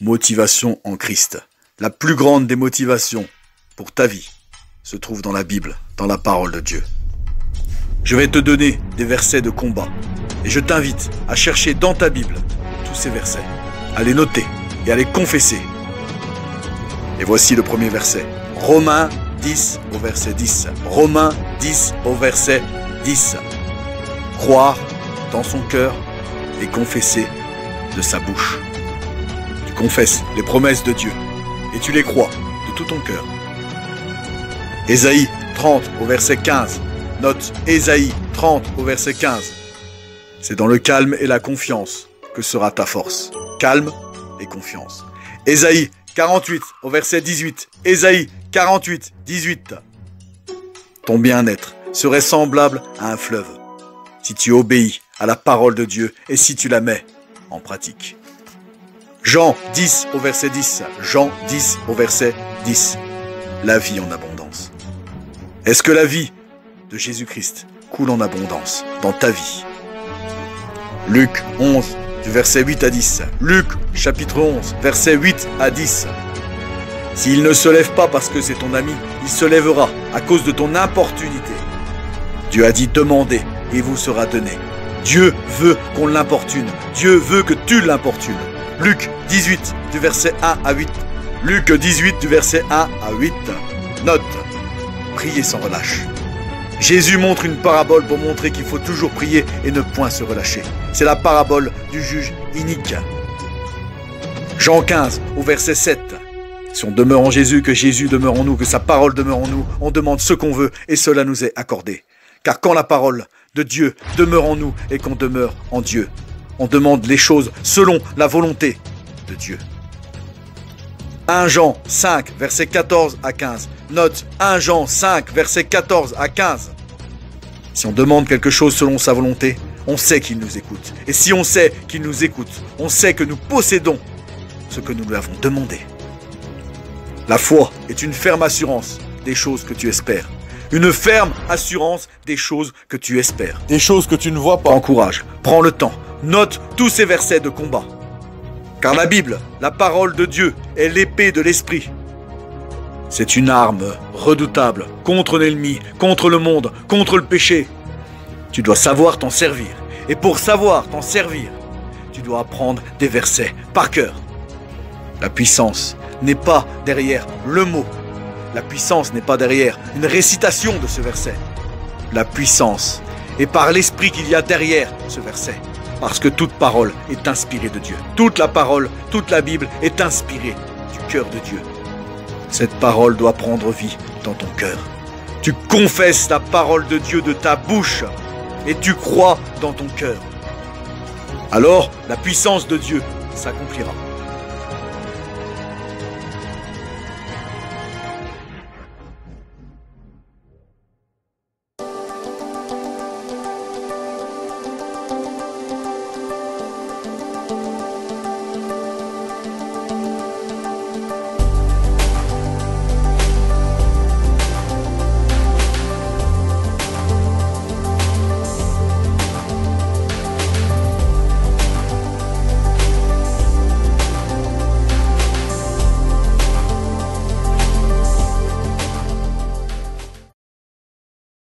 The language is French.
Motivation en Christ. La plus grande des motivations pour ta vie se trouve dans la Bible, dans la parole de Dieu. Je vais te donner des versets de combat et je t'invite à chercher dans ta Bible tous ces versets, à les noter et à les confesser. Et voici le premier verset. Romains 10 au verset 10. Romains 10 au verset 10. Croire dans son cœur et confesser de sa bouche. Tu confesses les promesses de Dieu et tu les crois de tout ton cœur. Ésaïe 30 au verset 15. Note Ésaïe 30 au verset 15. C'est dans le calme et la confiance que sera ta force. Calme et confiance. Ésaïe 48 au verset 18. Ésaïe 48, 18. Ton bien-être serait semblable à un fleuve si tu obéis à la parole de Dieu et si tu la mets en pratique. Jean 10 au verset 10. Jean 10 au verset 10. La vie en abondance. Est-ce que la vie de Jésus-Christ coule en abondance dans ta vie? Luc 11 du verset 8 à 10. Luc chapitre 11 verset 8 à 10. S'il ne se lève pas parce que c'est ton ami, il se lèvera à cause de ton importunité. Dieu a dit demandez et vous sera donné. Dieu veut qu'on l'importune. Dieu veut que tu l'importunes. Luc 18 du verset 1 à 8. Luc 18 du verset 1 à 8. Note, priez sans relâche. Jésus montre une parabole pour montrer qu'il faut toujours prier et ne point se relâcher. C'est la parabole du juge inique. Jean 15 au verset 7. Si on demeure en Jésus, que Jésus demeure en nous, que sa parole demeure en nous, on demande ce qu'on veut et cela nous est accordé. Car quand la parole de Dieu demeure en nous et qu'on demeure en Dieu, on demande les choses selon la volonté de Dieu. 1 Jean 5, versets 14 à 15. Note 1 Jean 5, versets 14 à 15. Si on demande quelque chose selon sa volonté, on sait qu'il nous écoute. Et si on sait qu'il nous écoute, on sait que nous possédons ce que nous lui avons demandé. La foi est une ferme assurance des choses que tu espères. Une ferme assurance des choses que tu espères. Des choses que tu ne vois pas. Prends courage, prends le temps, note tous ces versets de combat. Car la Bible, la parole de Dieu, est l'épée de l'esprit. C'est une arme redoutable contre l'ennemi, contre le monde, contre le péché. Tu dois savoir t'en servir. Et pour savoir t'en servir, tu dois apprendre des versets par cœur. La puissance n'est pas derrière le mot. La puissance n'est pas derrière une récitation de ce verset. La puissance est par l'esprit qu'il y a derrière ce verset. Parce que toute parole est inspirée de Dieu. Toute la parole, toute la Bible est inspirée du cœur de Dieu. Cette parole doit prendre vie dans ton cœur. Tu confesses la parole de Dieu de ta bouche et tu crois dans ton cœur. Alors, la puissance de Dieu s'accomplira.